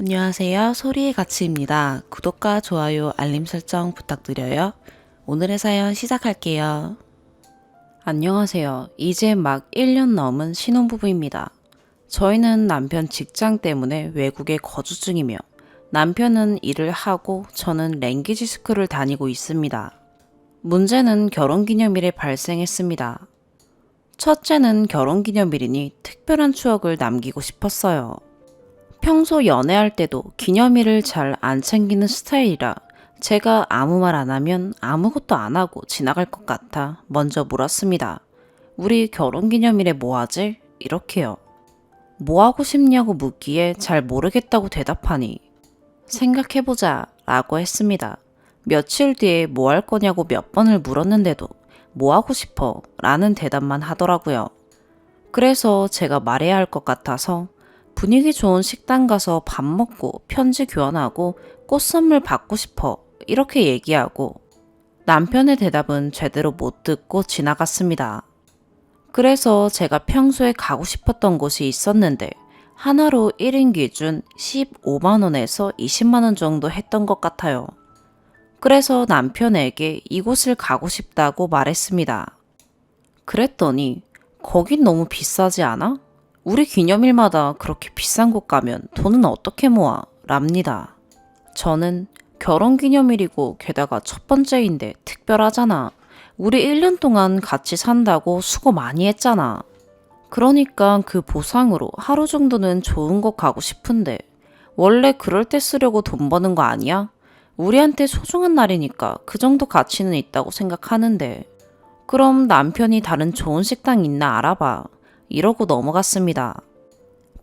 안녕하세요. 소리의 가치입니다. 구독과 좋아요, 알림 설정 부탁드려요. 오늘의 사연 시작할게요. 안녕하세요. 이제 막 1년 넘은 신혼부부입니다. 저희는 남편 직장 때문에 외국에 거주 중이며 남편은 일을 하고 저는 랭귀지 스쿨을 다니고 있습니다. 문제는 결혼기념일에 발생했습니다. 첫째는 결혼기념일이니 특별한 추억을 남기고 싶었어요. 평소 연애할 때도 기념일을 잘 안 챙기는 스타일이라 제가 아무 말 안 하면 아무것도 안 하고 지나갈 것 같아 먼저 물었습니다. 우리 결혼기념일에 뭐 하지? 이렇게요. 뭐 하고 싶냐고 묻기에 잘 모르겠다고 대답하니 생각해보자 라고 했습니다. 며칠 뒤에 뭐 할 거냐고 몇 번을 물었는데도 뭐 하고 싶어 라는 대답만 하더라고요. 그래서 제가 말해야 할 것 같아서 분위기 좋은 식당 가서 밥 먹고 편지 교환하고 꽃 선물 받고 싶어 이렇게 얘기하고 남편의 대답은 제대로 못 듣고 지나갔습니다. 그래서 제가 평소에 가고 싶었던 곳이 있었는데 하나로 1인 기준 15만원에서 20만원 정도 했던 것 같아요. 그래서 남편에게 이곳을 가고 싶다고 말했습니다. 그랬더니 거긴 너무 비싸지 않아? 우리 기념일마다 그렇게 비싼 곳 가면 돈은 어떻게 모아? 랍니다. 저는 결혼기념일이고 게다가 첫 번째인데 특별하잖아. 우리 1년 동안 같이 산다고 수고 많이 했잖아. 그러니까 그 보상으로 하루 정도는 좋은 곳 가고 싶은데 원래 그럴 때 쓰려고 돈 버는 거 아니야? 우리한테 소중한 날이니까 그 정도 가치는 있다고 생각하는데 그럼 남편이 다른 좋은 식당 있나 알아봐. 이러고 넘어갔습니다.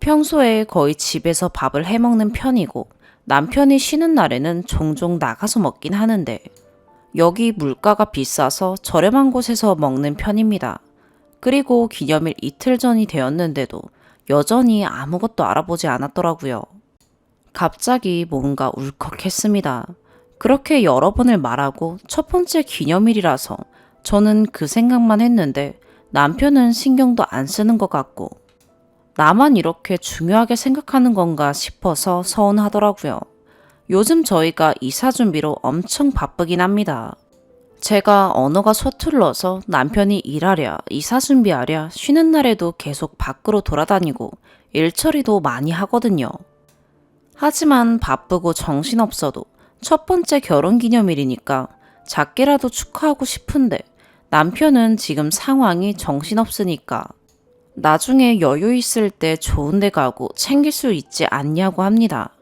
평소에 거의 집에서 밥을 해 먹는 편이고 남편이 쉬는 날에는 종종 나가서 먹긴 하는데 여기 물가가 비싸서 저렴한 곳에서 먹는 편입니다. 그리고 기념일 이틀 전이 되었는데도 여전히 아무것도 알아보지 않았더라고요. 갑자기 뭔가 울컥했습니다. 그렇게 여러 번을 말하고 첫 번째 기념일이라서 저는 그 생각만 했는데 남편은 신경도 안 쓰는 것 같고 나만 이렇게 중요하게 생각하는 건가 싶어서 서운하더라고요. 요즘 저희가 이사 준비로 엄청 바쁘긴 합니다. 제가 언어가 서툴러서 남편이 일하랴, 이사 준비하랴, 쉬는 날에도 계속 밖으로 돌아다니고 일 처리도 많이 하거든요. 하지만 바쁘고 정신없어도 첫 번째 결혼 기념일이니까 작게라도 축하하고 싶은데 남편은 지금 상황이 정신없으니까 나중에 여유 있을 때 좋은 데 가고 챙길 수 있지 않냐고 합니다.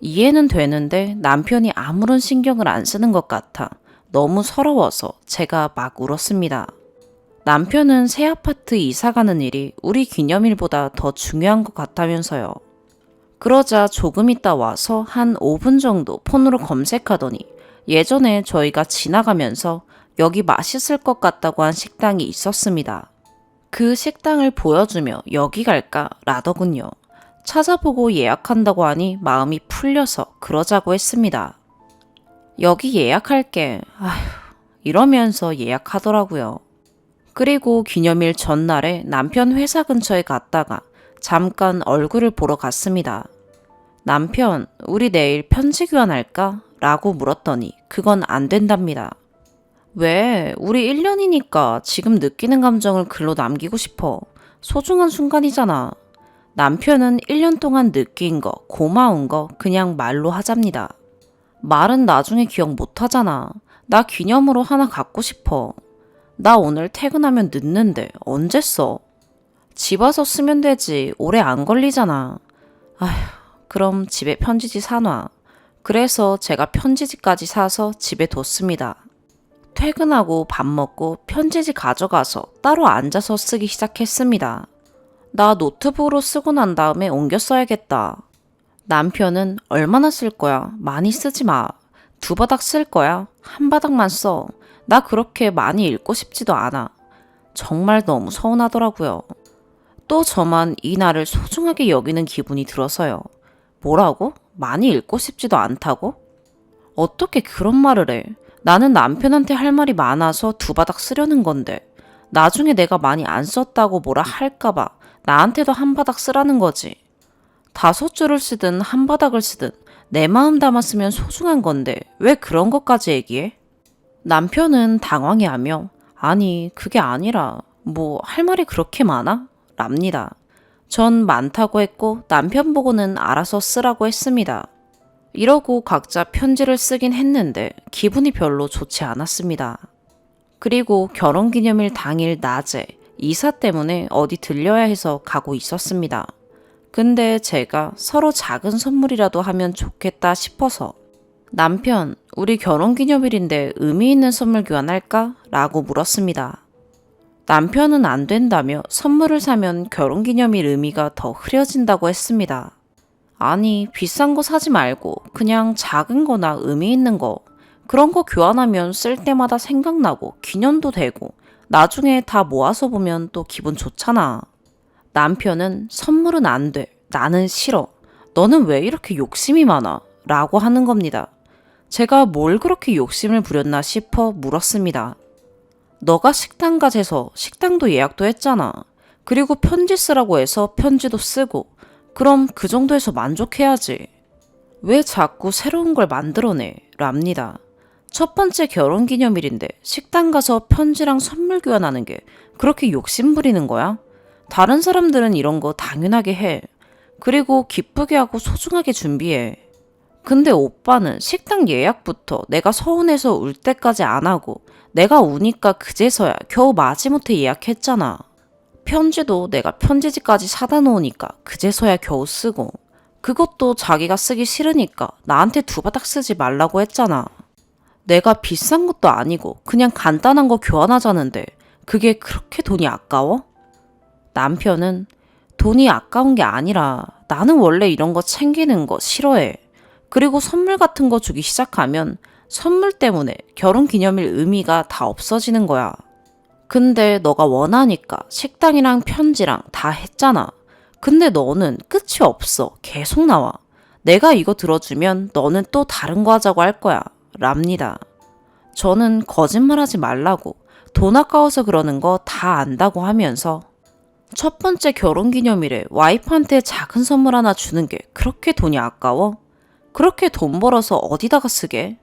이해는 되는데 남편이 아무런 신경을 안 쓰는 것 같아 너무 서러워서 제가 막 울었습니다. 남편은 새 아파트 이사 가는 일이 우리 기념일보다 더 중요한 것 같다면서요. 그러자 조금 있다 와서 한 5분 정도 폰으로 검색하더니 예전에 저희가 지나가면서 여기 맛있을 것 같다고 한 식당이 있었습니다. 그 식당을 보여주며 여기 갈까 라더군요. 찾아보고 예약한다고 하니 마음이 풀려서 그러자고 했습니다. 여기 예약할게. 아휴, 이러면서 예약하더라고요. 그리고 기념일 전날에 남편 회사 근처에 갔다가 잠깐 얼굴을 보러 갔습니다. 남편, 우리 내일 편지 교환할까? 라고 물었더니 그건 안 된답니다. 왜? 우리 1년이니까 지금 느끼는 감정을 글로 남기고 싶어. 소중한 순간이잖아. 남편은 1년 동안 느낀 거, 고마운 거 그냥 말로 하잡니다. 말은 나중에 기억 못 하잖아. 나 기념으로 하나 갖고 싶어. 나 오늘 퇴근하면 늦는데 언제 써? 집 와서 쓰면 되지. 오래 안 걸리잖아. 아휴, 그럼 집에 편지지 사놔. 그래서 제가 편지지까지 사서 집에 뒀습니다. 퇴근하고 밥 먹고 편지지 가져가서 따로 앉아서 쓰기 시작했습니다. 나 노트북으로 쓰고 난 다음에 옮겨 써야겠다. 남편은 얼마나 쓸 거야? 많이 쓰지 마. 2바닥 쓸 거야? 1바닥만 써. 나 그렇게 많이 읽고 싶지도 않아. 정말 너무 서운하더라고요. 또 저만 이 날을 소중하게 여기는 기분이 들어서요. 뭐라고? 많이 읽고 싶지도 않다고? 어떻게 그런 말을 해? 나는 남편한테 할 말이 많아서 2바닥 쓰려는 건데 나중에 내가 많이 안 썼다고 뭐라 할까봐 나한테도 1바닥 쓰라는 거지. 5줄을 쓰든 한 바닥을 쓰든 내 마음 담았으면 소중한 건데 왜 그런 것까지 얘기해? 남편은 당황해하며 아니 그게 아니라 뭐 할 말이 그렇게 많아? 랍니다. 전 많다고 했고 남편 보고는 알아서 쓰라고 했습니다. 이러고 각자 편지를 쓰긴 했는데 기분이 별로 좋지 않았습니다. 그리고 결혼기념일 당일 낮에 이사 때문에 어디 들려야 해서 가고 있었습니다. 근데 제가 서로 작은 선물이라도 하면 좋겠다 싶어서 남편, 우리 결혼기념일인데 의미 있는 선물 교환할까? 라고 물었습니다. 남편은 안 된다며 선물을 사면 결혼기념일 의미가 더 흐려진다고 했습니다. 아니, 비싼 거 사지 말고 그냥 작은 거나 의미 있는 거, 그런 거 교환하면 쓸 때마다 생각나고 기념도 되고 나중에 다 모아서 보면 또 기분 좋잖아. 남편은 선물은 안 돼. 나는 싫어. 너는 왜 이렇게 욕심이 많아? 라고 하는 겁니다. 제가 뭘 그렇게 욕심을 부렸나 싶어 물었습니다. 너가 식당 가재서 식당도 예약도 했잖아. 그리고 편지 쓰라고 해서 편지도 쓰고 그럼 그 정도에서 만족해야지. 왜 자꾸 새로운 걸 만들어내? 랍니다. 첫 번째 결혼기념일인데 식당 가서 편지랑 선물 교환하는 게 그렇게 욕심 부리는 거야? 다른 사람들은 이런 거 당연하게 해. 그리고 기쁘게 하고 소중하게 준비해. 근데 오빠는 식당 예약부터 내가 서운해서 울 때까지 안 하고 내가 우니까 그제서야 겨우 마지못해 예약했잖아. 편지도 내가 편지지까지 사다 놓으니까 그제서야 겨우 쓰고 그것도 자기가 쓰기 싫으니까 나한테 2바닥 쓰지 말라고 했잖아. 내가 비싼 것도 아니고 그냥 간단한 거 교환하자는데 그게 그렇게 돈이 아까워? 남편은 돈이 아까운 게 아니라 나는 원래 이런 거 챙기는 거 싫어해. 그리고 선물 같은 거 주기 시작하면 선물 때문에 결혼기념일 의미가 다 없어지는 거야. 근데 너가 원하니까 식당이랑 편지랑 다 했잖아. 근데 너는 끝이 없어. 계속 나와. 내가 이거 들어주면 너는 또 다른 거 하자고 할 거야. 랍니다. 저는 거짓말하지 말라고 돈 아까워서 그러는 거 다 안다고 하면서 첫 번째 결혼기념일에 와이프한테 작은 선물 하나 주는 게 그렇게 돈이 아까워? 그렇게 돈 벌어서 어디다가 쓰게?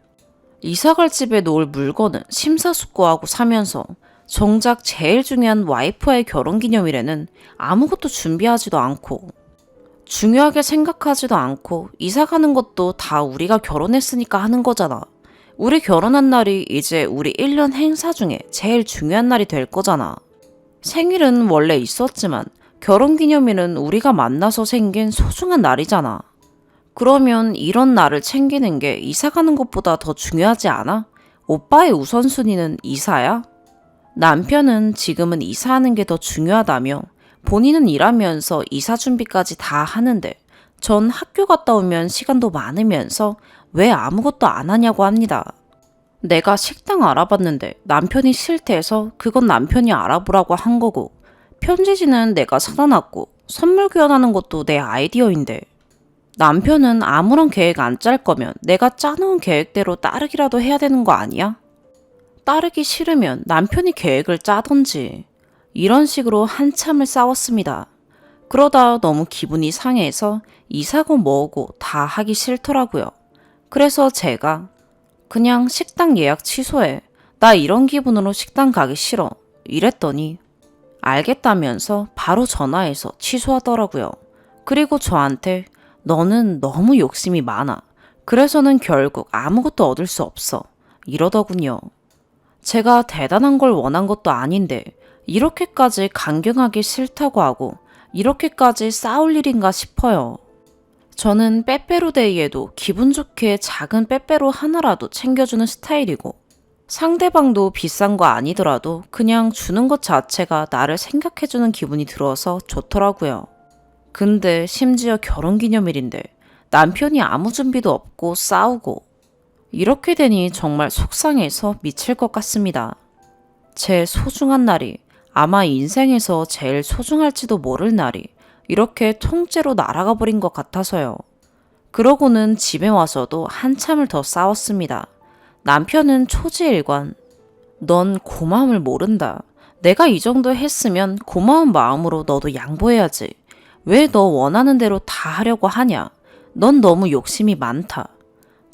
이사갈 집에 놓을 물건은 심사숙고하고 사면서 정작 제일 중요한 와이프와의 결혼기념일에는 아무것도 준비하지도 않고 중요하게 생각하지도 않고 이사가는 것도 다 우리가 결혼했으니까 하는 거잖아. 우리 결혼한 날이 이제 우리 1년 행사 중에 제일 중요한 날이 될 거잖아. 생일은 원래 있었지만 결혼기념일은 우리가 만나서 생긴 소중한 날이잖아. 그러면 이런 날을 챙기는 게 이사 가는 것보다 더 중요하지 않아? 오빠의 우선순위는 이사야? 남편은 지금은 이사하는 게 더 중요하다며 본인은 일하면서 이사 준비까지 다 하는데 전 학교 갔다 오면 시간도 많으면서 왜 아무것도 안 하냐고 합니다. 내가 식당 알아봤는데 남편이 싫대서 그건 남편이 알아보라고 한 거고 편지지는 내가 사다 놨고 선물 교환하는 것도 내 아이디어인데 남편은 아무런 계획 안 짤 거면 내가 짜놓은 계획대로 따르기라도 해야 되는 거 아니야? 따르기 싫으면 남편이 계획을 짜던지 이런 식으로 한참을 싸웠습니다. 그러다 너무 기분이 상해서 이사고 뭐고 다 하기 싫더라고요. 그래서 제가 그냥 식당 예약 취소해. 나 이런 기분으로 식당 가기 싫어. 이랬더니 알겠다면서 바로 전화해서 취소하더라고요. 그리고 저한테 너는 너무 욕심이 많아. 그래서는 결국 아무것도 얻을 수 없어. 이러더군요. 제가 대단한 걸 원한 것도 아닌데 이렇게까지 강경하기 싫다고 하고 이렇게까지 싸울 일인가 싶어요. 저는 빼빼로데이에도 기분 좋게 작은 빼빼로 하나라도 챙겨주는 스타일이고 상대방도 비싼 거 아니더라도 그냥 주는 것 자체가 나를 생각해주는 기분이 들어서 좋더라고요. 근데 심지어 결혼기념일인데 남편이 아무 준비도 없고 싸우고 이렇게 되니 정말 속상해서 미칠 것 같습니다. 제 소중한 날이 아마 인생에서 제일 소중할지도 모를 날이 이렇게 통째로 날아가 버린 것 같아서요. 그러고는 집에 와서도 한참을 더 싸웠습니다. 남편은 초지일관. 넌 고마움을 모른다. 내가 이 정도 했으면 고마운 마음으로 너도 양보해야지. 왜 너 원하는 대로 다 하려고 하냐? 넌 너무 욕심이 많다.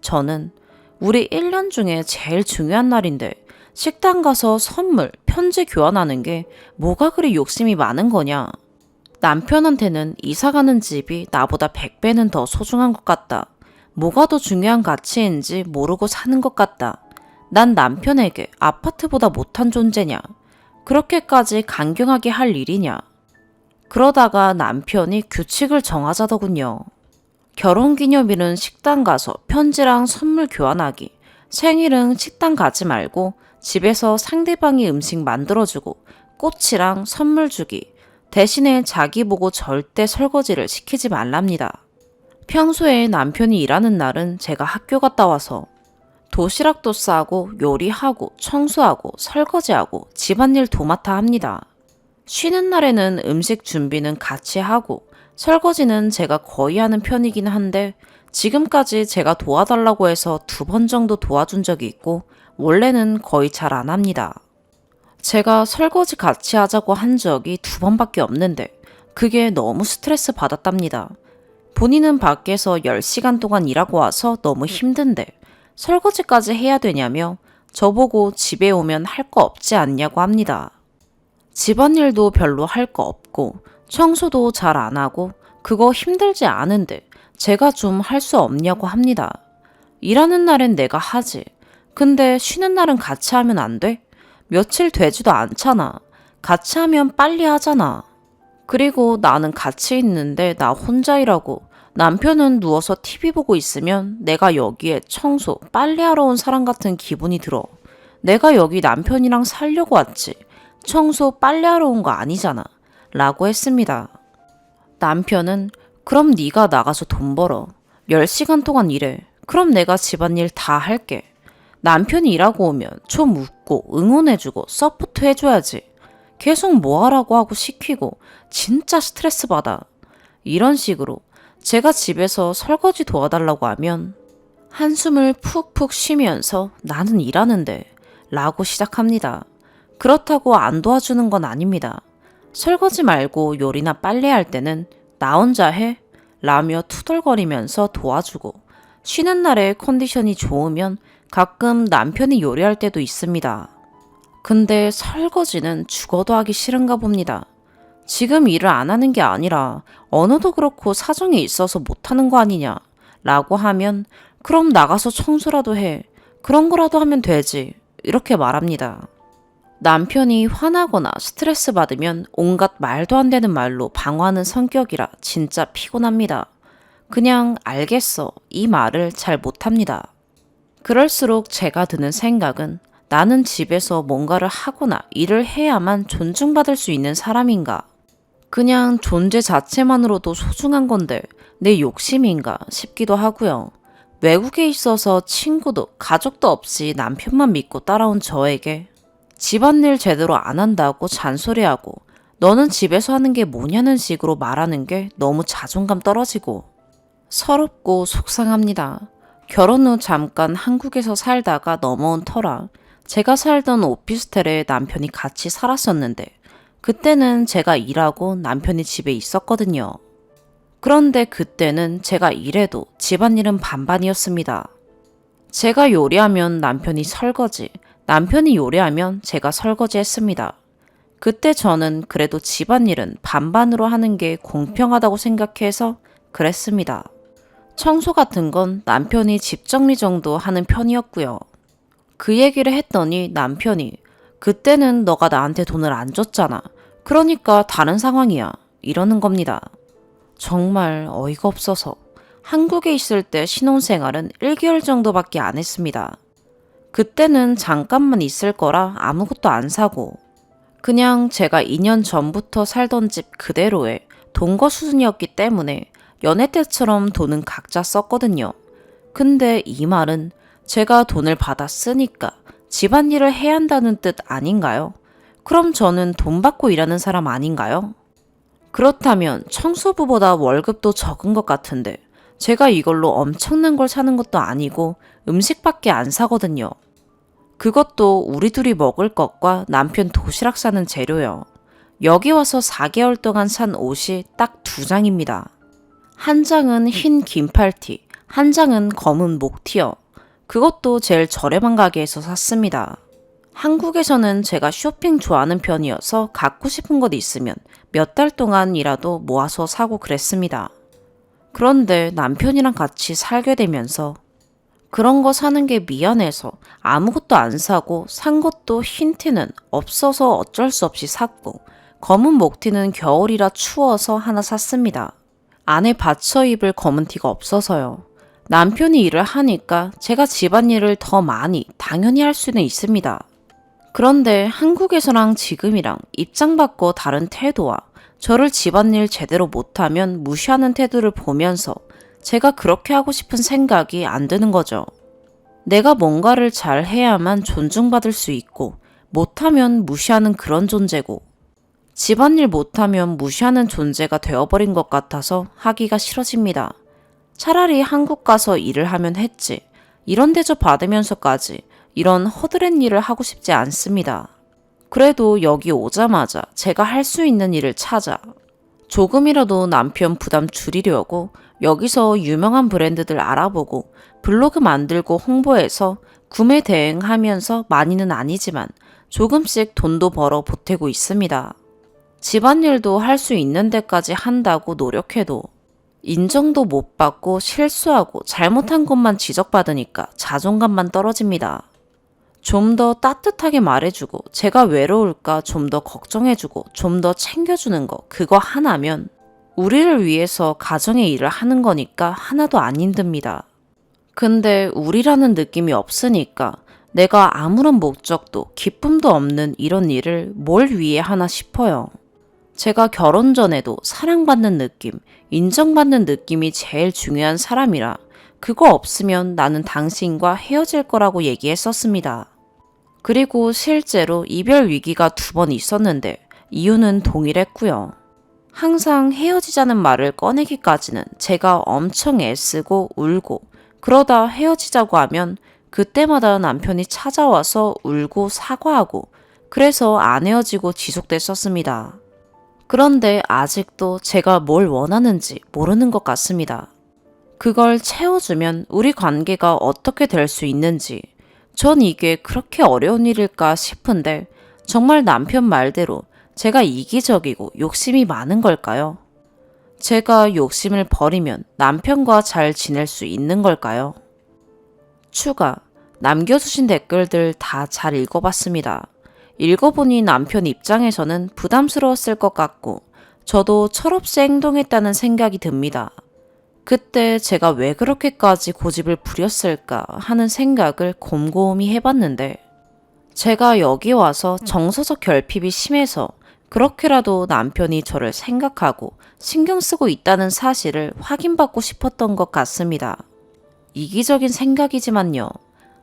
저는 우리 1년 중에 제일 중요한 날인데 식당 가서 선물, 편지 교환하는 게 뭐가 그리 욕심이 많은 거냐? 남편한테는 이사 가는 집이 나보다 100배는 더 소중한 것 같다. 뭐가 더 중요한 가치인지 모르고 사는 것 같다. 난 남편에게 아파트보다 못한 존재냐? 그렇게까지 강경하게 할 일이냐? 그러다가 남편이 규칙을 정하자더군요. 결혼기념일은 식당 가서 편지랑 선물 교환하기, 생일은 식당 가지 말고 집에서 상대방이 음식 만들어주고 꽃이랑 선물 주기, 대신에 자기 보고 절대 설거지를 시키지 말랍니다. 평소에 남편이 일하는 날은 제가 학교 갔다 와서 도시락도 싸고 요리하고 청소하고 설거지하고 집안일 도맡아 합니다. 쉬는 날에는 음식 준비는 같이 하고 설거지는 제가 거의 하는 편이긴 한데 지금까지 제가 도와달라고 해서 2번 정도 도와준 적이 있고 원래는 거의 잘 안 합니다. 제가 설거지 같이 하자고 한 적이 2번밖에 없는데 그게 너무 스트레스 받았답니다. 본인은 밖에서 10시간 동안 일하고 와서 너무 힘든데 설거지까지 해야 되냐며 저보고 집에 오면 할 거 없지 않냐고 합니다. 집안일도 별로 할 거 없고 청소도 잘 안 하고 그거 힘들지 않은데 제가 좀 할 수 없냐고 합니다. 일하는 날엔 내가 하지. 근데 쉬는 날은 같이 하면 안 돼? 며칠 되지도 않잖아. 같이 하면 빨리 하잖아. 그리고 나는 같이 있는데 나 혼자 일하고 남편은 누워서 TV 보고 있으면 내가 여기에 청소, 빨래하러 온 사람 같은 기분이 들어. 내가 여기 남편이랑 살려고 왔지. 청소, 빨래하러 온 거 아니잖아. 라고 했습니다. 남편은 그럼 네가 나가서 돈 벌어. 10시간 동안 일해. 그럼 내가 집안일 다 할게. 남편이 일하고 오면 좀 웃고 응원해주고 서포트 해줘야지. 계속 뭐 하라고 하고 시키고 진짜 스트레스 받아. 이런 식으로 제가 집에서 설거지 도와달라고 하면 한숨을 푹푹 쉬면서 나는 일하는데 라고 시작합니다. 그렇다고 안 도와주는 건 아닙니다. 설거지 말고 요리나 빨래할 때는 나 혼자 해? 라며 투덜거리면서 도와주고 쉬는 날에 컨디션이 좋으면 가끔 남편이 요리할 때도 있습니다. 근데 설거지는 죽어도 하기 싫은가 봅니다. 지금 일을 안 하는 게 아니라 언어도 그렇고 사정이 있어서 못하는 거 아니냐 라고 하면 그럼 나가서 청소라도 해. 그런 거라도 하면 되지. 이렇게 말합니다. 남편이 화나거나 스트레스 받으면 온갖 말도 안 되는 말로 방어하는 성격이라 진짜 피곤합니다. 그냥 알겠어 이 말을 잘 못합니다. 그럴수록 제가 드는 생각은 나는 집에서 뭔가를 하거나 일을 해야만 존중받을 수 있는 사람인가? 그냥 존재 자체만으로도 소중한 건데 내 욕심인가 싶기도 하고요. 외국에 있어서 친구도 가족도 없이 남편만 믿고 따라온 저에게 집안일 제대로 안 한다고 잔소리하고 너는 집에서 하는 게 뭐냐는 식으로 말하는 게 너무 자존감 떨어지고 서럽고 속상합니다. 결혼 후 잠깐 한국에서 살다가 넘어온 터라 제가 살던 오피스텔에 남편이 같이 살았었는데 그때는 제가 일하고 남편이 집에 있었거든요. 그런데 그때는 제가 일해도 집안일은 반반이었습니다. 제가 요리하면 남편이 설거지, 남편이 요리하면 제가 설거지 했습니다. 그때 저는 그래도 집안일은 반반으로 하는 게 공평하다고 생각해서 그랬습니다. 청소 같은 건 남편이 집 정리 정도 하는 편이었고요. 그 얘기를 했더니 남편이 그때는 너가 나한테 돈을 안 줬잖아. 그러니까 다른 상황이야. 이러는 겁니다. 정말 어이가 없어서 한국에 있을 때 신혼생활은 1개월 정도밖에 안 했습니다. 그때는 잠깐만 있을 거라 아무것도 안 사고 그냥 제가 2년 전부터 살던 집 그대로의 동거 수준이었기 때문에 연애 때처럼 돈은 각자 썼거든요. 근데 이 말은 제가 돈을 받아 쓰니까 집안일을 해야 한다는 뜻 아닌가요? 그럼 저는 돈 받고 일하는 사람 아닌가요? 그렇다면 청소부보다 월급도 적은 것 같은데 제가 이걸로 엄청난 걸 사는 것도 아니고 음식밖에 안 사거든요. 그것도 우리 둘이 먹을 것과 남편 도시락 사는 재료요. 여기 와서 4개월 동안 산 옷이 딱 2장입니다. 한 장은 흰 긴팔티, 한 장은 검은 목티어. 그것도 제일 저렴한 가게에서 샀습니다. 한국에서는 제가 쇼핑 좋아하는 편이어서 갖고 싶은 것 있으면 몇 달 동안이라도 모아서 사고 그랬습니다. 그런데 남편이랑 같이 살게 되면서 그런 거 사는 게 미안해서 아무것도 안 사고 산 것도 흰 티는 없어서 어쩔 수 없이 샀고 검은 목티는 겨울이라 추워서 하나 샀습니다. 안에 받쳐 입을 검은 티가 없어서요. 남편이 일을 하니까 제가 집안일을 더 많이 당연히 할 수는 있습니다. 그런데 한국에서랑 지금이랑 입장 바꿔 다른 태도와 저를 집안일 제대로 못하면 무시하는 태도를 보면서 제가 그렇게 하고 싶은 생각이 안 드는 거죠. 내가 뭔가를 잘 해야만 존중받을 수 있고 못하면 무시하는 그런 존재고 집안일 못하면 무시하는 존재가 되어버린 것 같아서 하기가 싫어집니다. 차라리 한국 가서 일을 하면 했지. 이런 대접 받으면서까지 이런 허드렛 일을 하고 싶지 않습니다. 그래도 여기 오자마자 제가 할 수 있는 일을 찾아 조금이라도 남편 부담 줄이려고 여기서 유명한 브랜드들 알아보고 블로그 만들고 홍보해서 구매 대행하면서 많이는 아니지만 조금씩 돈도 벌어 보태고 있습니다. 집안일도 할 수 있는 데까지 한다고 노력해도 인정도 못 받고 실수하고 잘못한 것만 지적받으니까 자존감만 떨어집니다. 좀 더 따뜻하게 말해주고 제가 외로울까 좀 더 걱정해주고 좀 더 챙겨주는 거 그거 하나면 우리를 위해서 가정의 일을 하는 거니까 하나도 안 힘듭니다. 근데 우리라는 느낌이 없으니까 내가 아무런 목적도 기쁨도 없는 이런 일을 뭘 위해 하나 싶어요. 제가 결혼 전에도 사랑받는 느낌, 인정받는 느낌이 제일 중요한 사람이라 그거 없으면 나는 당신과 헤어질 거라고 얘기했었습니다. 그리고 실제로 이별 위기가 2번 있었는데 이유는 동일했고요. 항상 헤어지자는 말을 꺼내기까지는 제가 엄청 애쓰고 울고 그러다 헤어지자고 하면 그때마다 남편이 찾아와서 울고 사과하고 그래서 안 헤어지고 지속됐었습니다. 그런데 아직도 제가 뭘 원하는지 모르는 것 같습니다. 그걸 채워주면 우리 관계가 어떻게 될 수 있는지 전 이게 그렇게 어려운 일일까 싶은데 정말 남편 말대로 제가 이기적이고 욕심이 많은 걸까요? 제가 욕심을 버리면 남편과 잘 지낼 수 있는 걸까요? 추가, 남겨주신 댓글들 다 잘 읽어봤습니다. 읽어보니 남편 입장에서는 부담스러웠을 것 같고 저도 철없이 행동했다는 생각이 듭니다. 그때 제가 왜 그렇게까지 고집을 부렸을까 하는 생각을 곰곰이 해봤는데 제가 여기 와서 정서적 결핍이 심해서 그렇게라도 남편이 저를 생각하고 신경 쓰고 있다는 사실을 확인받고 싶었던 것 같습니다. 이기적인 생각이지만요.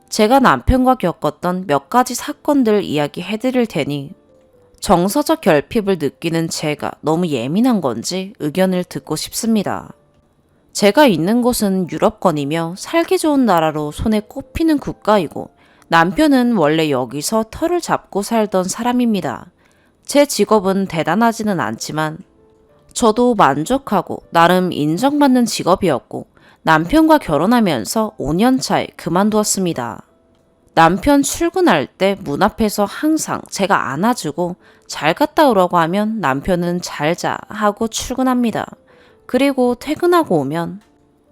제가 남편과 겪었던 몇 가지 사건들 이야기해드릴 테니 정서적 결핍을 느끼는 제가 너무 예민한 건지 의견을 듣고 싶습니다. 제가 있는 곳은 유럽권이며 살기 좋은 나라로 손에 꼽히는 국가이고 남편은 원래 여기서 터를 잡고 살던 사람입니다. 제 직업은 대단하지는 않지만 저도 만족하고 나름 인정받는 직업이었고 남편과 결혼하면서 5년 차에 그만두었습니다. 남편 출근할 때 문 앞에서 항상 제가 안아주고 잘 갔다 오라고 하면 남편은 잘 자 하고 출근합니다. 그리고 퇴근하고 오면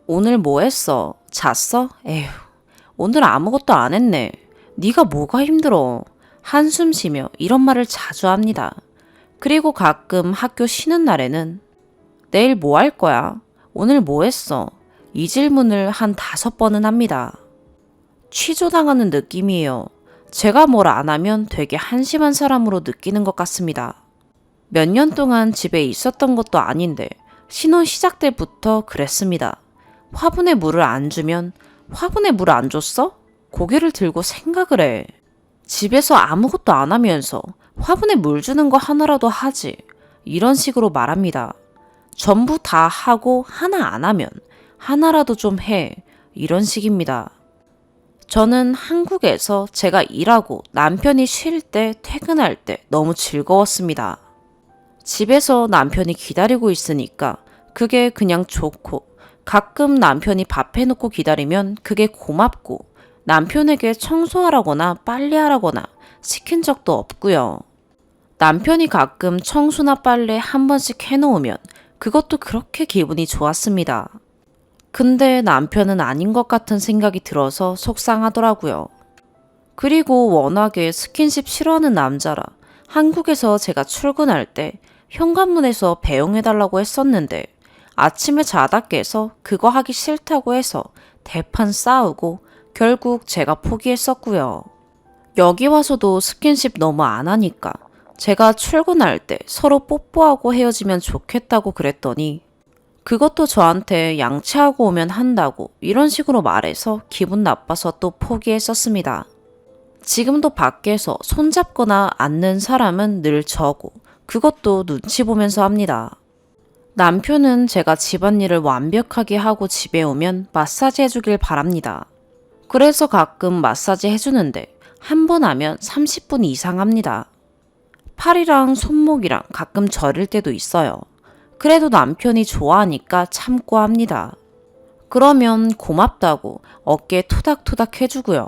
오늘 뭐 했어? 잤어? 에휴, 오늘 아무것도 안 했네. 네가 뭐가 힘들어? 한숨 쉬며 이런 말을 자주 합니다. 그리고 가끔 학교 쉬는 날에는 내일 뭐 할 거야? 오늘 뭐 했어? 이 질문을 한 5번은 합니다. 취조당하는 느낌이에요. 제가 뭘 안 하면 되게 한심한 사람으로 느끼는 것 같습니다. 몇 년 동안 집에 있었던 것도 아닌데 신혼 시작 때부터 그랬습니다. 화분에 물을 안 주면 화분에 물 안 줬어? 고개를 들고 생각을 해. 집에서 아무것도 안 하면서 화분에 물 주는 거 하나라도 하지. 이런 식으로 말합니다. 전부 다 하고 하나 안 하면 하나라도 좀 해. 이런 식입니다. 저는 한국에서 제가 일하고 남편이 쉴 때 퇴근할 때 너무 즐거웠습니다. 집에서 남편이 기다리고 있으니까 그게 그냥 좋고, 가끔 남편이 밥 해놓고 기다리면 그게 고맙고, 남편에게 청소하라거나 빨래하라거나 시킨 적도 없고요. 남편이 가끔 청소나 빨래 한 번씩 해놓으면 그것도 그렇게 기분이 좋았습니다. 근데 남편은 아닌 것 같은 생각이 들어서 속상하더라고요. 그리고 워낙에 스킨십 싫어하는 남자라 한국에서 제가 출근할 때 현관문에서 배웅해달라고 했었는데 아침에 자다 깨서 그거 하기 싫다고 해서 대판 싸우고 결국 제가 포기했었고요. 여기 와서도 스킨십 너무 안 하니까 제가 출근할 때 서로 뽀뽀하고 헤어지면 좋겠다고 그랬더니 그것도 저한테 양치하고 오면 한다고 이런 식으로 말해서 기분 나빠서 또 포기했었습니다. 지금도 밖에서 손잡거나 앉는 사람은 늘 저고 그것도 눈치 보면서 합니다. 남편은 제가 집안일을 완벽하게 하고 집에 오면 마사지 해주길 바랍니다. 그래서 가끔 마사지 해주는데 한 번 하면 30분 이상 합니다. 팔이랑 손목이랑 가끔 저릴 때도 있어요. 그래도 남편이 좋아하니까 참고 합니다. 그러면 고맙다고 어깨 토닥토닥 해주고요.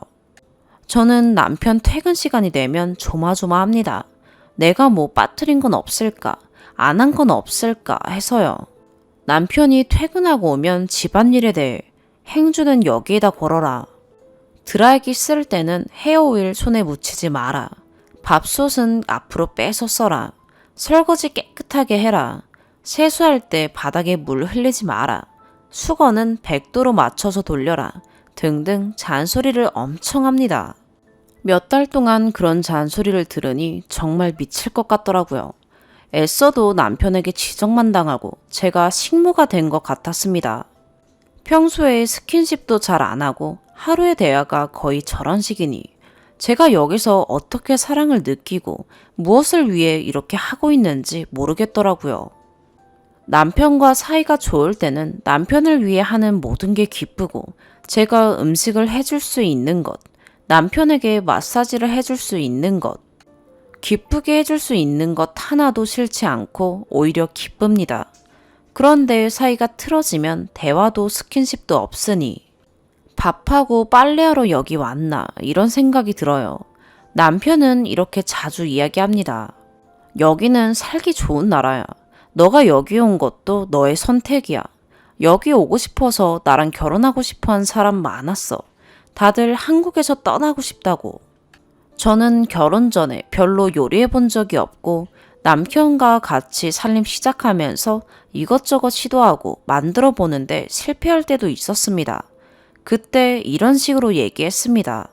저는 남편 퇴근 시간이 되면 조마조마합니다. 내가 뭐 빠뜨린 건 없을까? 안 한 건 없을까? 해서요. 남편이 퇴근하고 오면 집안일에 대해 행주는 여기에다 걸어라. 드라이기 쓸 때는 헤어오일 손에 묻히지 마라. 밥솥은 앞으로 빼서 써라. 설거지 깨끗하게 해라. 세수할 때 바닥에 물 흘리지 마라. 수건은 100도로 맞춰서 돌려라. 등등 잔소리를 엄청 합니다. 몇 달 동안 그런 잔소리를 들으니 정말 미칠 것 같더라고요. 애써도 남편에게 지적만 당하고 제가 식모가 된 것 같았습니다. 평소에 스킨십도 잘 안 하고 하루의 대화가 거의 저런 식이니 제가 여기서 어떻게 사랑을 느끼고 무엇을 위해 이렇게 하고 있는지 모르겠더라고요. 남편과 사이가 좋을 때는 남편을 위해 하는 모든 게 기쁘고 제가 음식을 해줄 수 있는 것, 남편에게 마사지를 해줄 수 있는 것, 기쁘게 해줄 수 있는 것 하나도 싫지 않고 오히려 기쁩니다. 그런데 사이가 틀어지면 대화도 스킨십도 없으니 밥하고 빨래하러 여기 왔나 이런 생각이 들어요. 남편은 이렇게 자주 이야기합니다. 여기는 살기 좋은 나라야. 너가 여기 온 것도 너의 선택이야. 여기 오고 싶어서 나랑 결혼하고 싶어 한 사람 많았어. 다들 한국에서 떠나고 싶다고. 저는 결혼 전에 별로 요리해 본 적이 없고 남편과 같이 살림 시작하면서 이것저것 시도하고 만들어 보는데 실패할 때도 있었습니다. 그때 이런 식으로 얘기했습니다.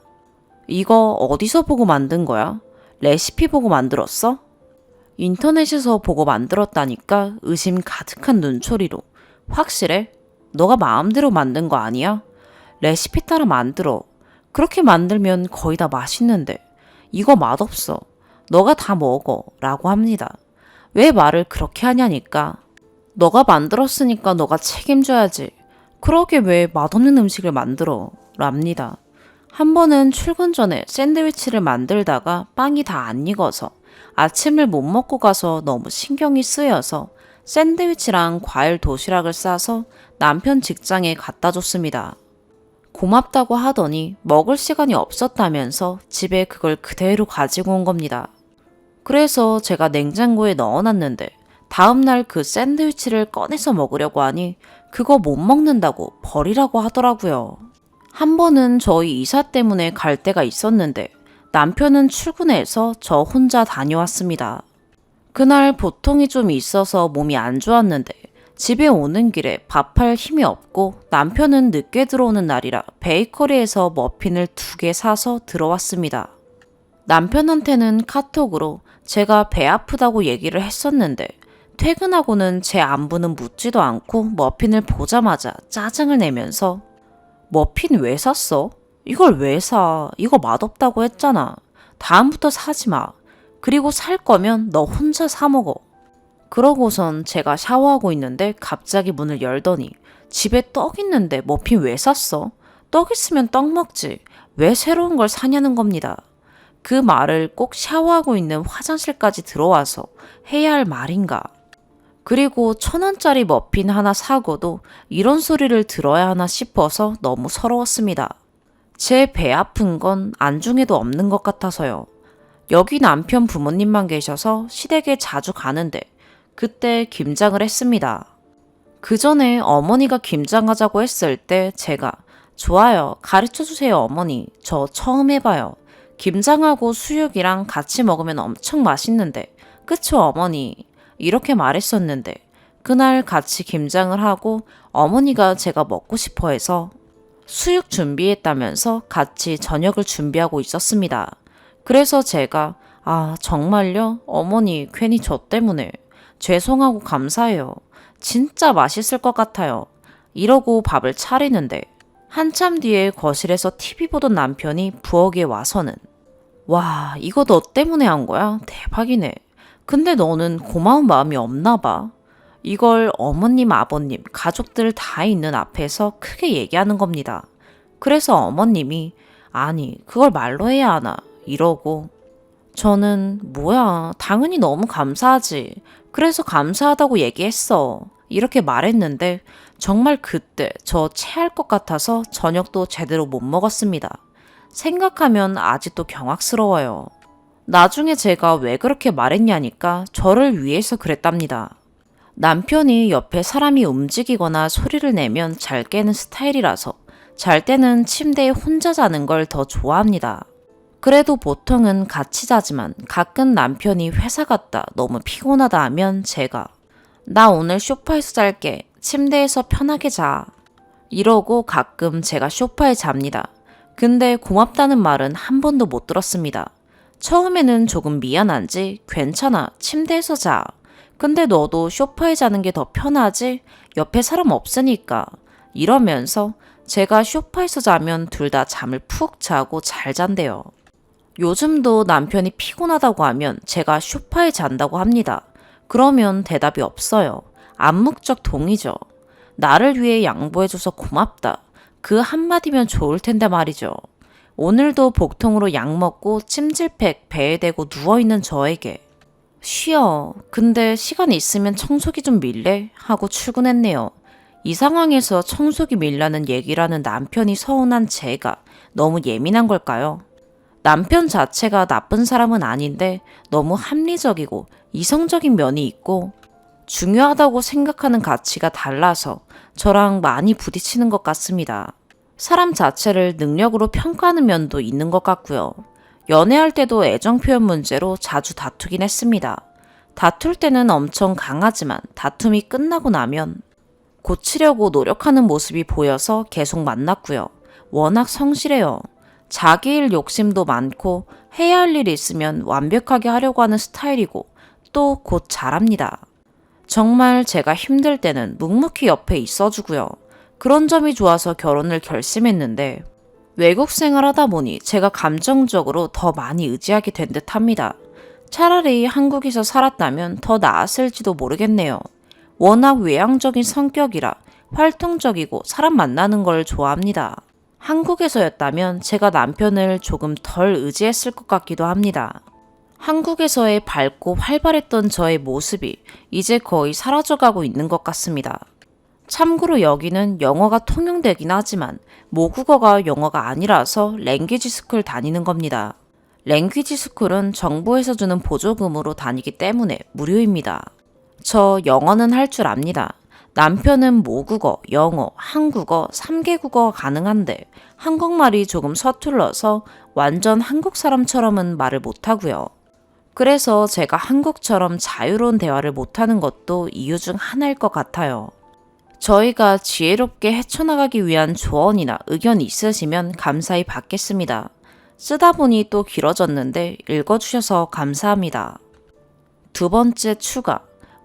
이거 어디서 보고 만든 거야? 레시피 보고 만들었어? 인터넷에서 보고 만들었다니까 의심 가득한 눈초리로. 확실해? 너가 마음대로 만든 거 아니야? 레시피 따라 만들어. 그렇게 만들면 거의 다 맛있는데. 이거 맛없어. 너가 다 먹어. 라고 합니다. 왜 말을 그렇게 하냐니까. 너가 만들었으니까 너가 책임져야지. 그러게 왜 맛없는 음식을 만들어? 랍니다. 한 번은 출근 전에 샌드위치를 만들다가 빵이 다 안 익어서 아침을 못 먹고 가서 너무 신경이 쓰여서 샌드위치랑 과일 도시락을 싸서 남편 직장에 갖다 줬습니다. 고맙다고 하더니 먹을 시간이 없었다면서 집에 그걸 그대로 가지고 온 겁니다. 그래서 제가 냉장고에 넣어놨는데 다음날 그 샌드위치를 꺼내서 먹으려고 하니 그거 못 먹는다고 버리라고 하더라고요. 한 번은 저희 이사 때문에 갈 데가 있었는데 남편은 출근해서 저 혼자 다녀왔습니다. 그날 보통이 좀 있어서 몸이 안 좋았는데 집에 오는 길에 밥할 힘이 없고 남편은 늦게 들어오는 날이라 베이커리에서 머핀을 2개 사서 들어왔습니다. 남편한테는 카톡으로 제가 배 아프다고 얘기를 했었는데 퇴근하고는 제 안부는 묻지도 않고 머핀을 보자마자 짜증을 내면서 머핀 왜 샀어? 이걸 왜 사? 이거 맛없다고 했잖아. 다음부터 사지 마. 그리고 살 거면 너 혼자 사 먹어. 그러고선 제가 샤워하고 있는데 갑자기 문을 열더니 집에 떡 있는데 머핀 왜 샀어? 떡 있으면 떡 먹지. 왜 새로운 걸 사냐는 겁니다. 그 말을 꼭 샤워하고 있는 화장실까지 들어와서 해야 할 말인가. 그리고 1,000원짜리 머핀 하나 사고도 이런 소리를 들어야 하나 싶어서 너무 서러웠습니다. 제 배 아픈 건 안중에도 없는 것 같아서요. 여기 남편 부모님만 계셔서 시댁에 자주 가는데 그때 김장을 했습니다. 그 전에 어머니가 김장하자고 했을 때 제가 좋아요. 가르쳐주세요 어머니. 저 처음 해봐요. 김장하고 수육이랑 같이 먹으면 엄청 맛있는데 그쵸 어머니? 이렇게 말했었는데 그날 같이 김장을 하고 어머니가 제가 먹고 싶어 해서 수육 준비했다면서 같이 저녁을 준비하고 있었습니다. 그래서 제가 정말요? 어머니 괜히 저 때문에 죄송하고 감사해요. 진짜 맛있을 것 같아요. 이러고 밥을 차리는데 한참 뒤에 거실에서 TV 보던 남편이 부엌에 와서는 와, 이거 너 때문에 한 거야? 대박이네. 근데 너는 고마운 마음이 없나 봐. 이걸 어머님, 아버님, 가족들 다 있는 앞에서 크게 얘기하는 겁니다. 그래서 어머님이 아니, 그걸 말로 해야 하나? 이러고 저는 뭐야, 당연히 너무 감사하지. 그래서 감사하다고 얘기했어. 이렇게 말했는데 정말 그때 저 체할 것 같아서 저녁도 제대로 못 먹었습니다. 생각하면 아직도 경악스러워요. 나중에 제가 왜 그렇게 말했냐니까 저를 위해서 그랬답니다. 남편이 옆에 사람이 움직이거나 소리를 내면 잘 깨는 스타일이라서 잘 때는 침대에 혼자 자는 걸 더 좋아합니다. 그래도 보통은 같이 자지만 가끔 남편이 회사 갔다 너무 피곤하다 하면 제가 나 오늘 소파에서 잘게. 침대에서 편하게 자. 이러고 가끔 제가 소파에 잡니다. 근데 고맙다는 말은 한 번도 못 들었습니다. 처음에는 조금 미안한지 괜찮아. 침대에서 자. 근데 너도 소파에 자는 게 더 편하지? 옆에 사람 없으니까. 이러면서 제가 소파에서 자면 둘 다 잠을 푹 자고 잘 잔대요. 요즘도 남편이 피곤하다고 하면 제가 소파에 잔다고 합니다. 그러면 대답이 없어요. 암묵적 동의죠. 나를 위해 양보해줘서 고맙다. 그 한마디면 좋을 텐데 말이죠. 오늘도 복통으로 약 먹고 찜질팩 배에 대고 누워있는 저에게 쉬어. 근데 시간 있으면 청소기 좀 밀래? 하고 출근했네요. 이 상황에서 청소기 밀라는 얘기라는 남편이 서운한 제가 너무 예민한 걸까요? 남편 자체가 나쁜 사람은 아닌데 너무 합리적이고 이성적인 면이 있고 중요하다고 생각하는 가치가 달라서 저랑 많이 부딪히는 것 같습니다. 사람 자체를 능력으로 평가하는 면도 있는 것 같고요. 연애할 때도 애정 표현 문제로 자주 다투긴 했습니다. 다툴 때는 엄청 강하지만 다툼이 끝나고 나면 고치려고 노력하는 모습이 보여서 계속 만났고요. 워낙 성실해요. 자기 일 욕심도 많고 해야 할 일이 있으면 완벽하게 하려고 하는 스타일이고 또 곧 잘합니다. 정말 제가 힘들 때는 묵묵히 옆에 있어주고요. 그런 점이 좋아서 결혼을 결심했는데 외국 생활하다 보니 제가 감정적으로 더 많이 의지하게 된 듯 합니다. 차라리 한국에서 살았다면 더 나았을지도 모르겠네요. 워낙 외향적인 성격이라 활동적이고 사람 만나는 걸 좋아합니다. 한국에서였다면 제가 남편을 조금 덜 의지했을 것 같기도 합니다. 한국에서의 밝고 활발했던 저의 모습이 이제 거의 사라져가고 있는 것 같습니다. 참고로 여기는 영어가 통용되긴 하지만 모국어가 영어가 아니라서 랭귀지 스쿨 다니는 겁니다. 랭귀지 스쿨은 정부에서 주는 보조금으로 다니기 때문에 무료입니다. 저 영어는 할 줄 압니다. 남편은 모국어, 영어, 한국어, 3개 국어가 가능한데 한국말이 조금 서툴러서 완전 한국 사람처럼은 말을 못하고요. 그래서 제가 한국처럼 자유로운 대화를 못하는 것도 이유 중 하나일 것 같아요. 저희가 지혜롭게 헤쳐나가기 위한 조언이나 의견 있으시면 감사히 받겠습니다. 쓰다 보니 또 길어졌는데 읽어주셔서 감사합니다. 두 번째 추가.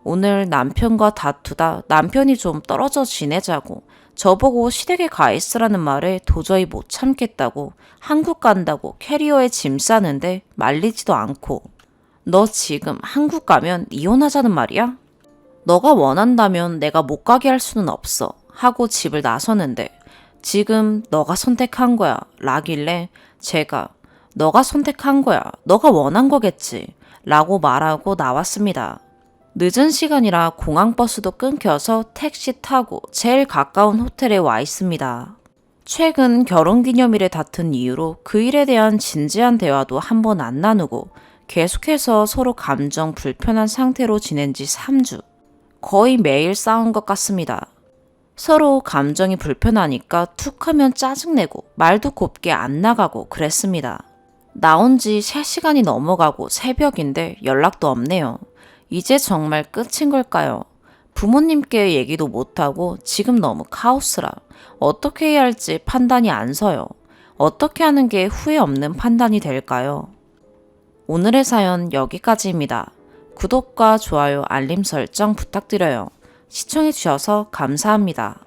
오늘 남편과 다투다 남편이 좀 떨어져 지내자고 저보고 시댁에 가 있으라는 말에 도저히 못 참겠다고 한국 간다고 캐리어에 짐 싸는데 말리지도 않고 너 지금 한국 가면 이혼하자는 말이야? 너가 원한다면 내가 못 가게 할 수는 없어 하고 집을 나서는데 지금 너가 선택한 거야 라길래 제가 너가 선택한 거야. 너가 원한 거겠지. 라고 말하고 나왔습니다. 늦은 시간이라 공항버스도 끊겨서 택시 타고 제일 가까운 호텔에 와 있습니다. 최근 결혼기념일에 다툰 이유로 그 일에 대한 진지한 대화도 한 번 안 나누고 계속해서 서로 감정 불편한 상태로 지낸 지 3주. 거의 매일 싸운 것 같습니다. 서로 감정이 불편하니까 툭 하면 짜증내고 말도 곱게 안 나가고 그랬습니다. 나온 지 3시간이 넘어가고 새벽인데 연락도 없네요. 이제 정말 끝인 걸까요? 부모님께 얘기도 못하고 지금 너무 카오스라. 어떻게 해야 할지 판단이 안 서요. 어떻게 하는 게 후회 없는 판단이 될까요? 오늘의 사연 여기까지입니다. 구독과 좋아요, 알림 설정 부탁드려요. 시청해주셔서 감사합니다.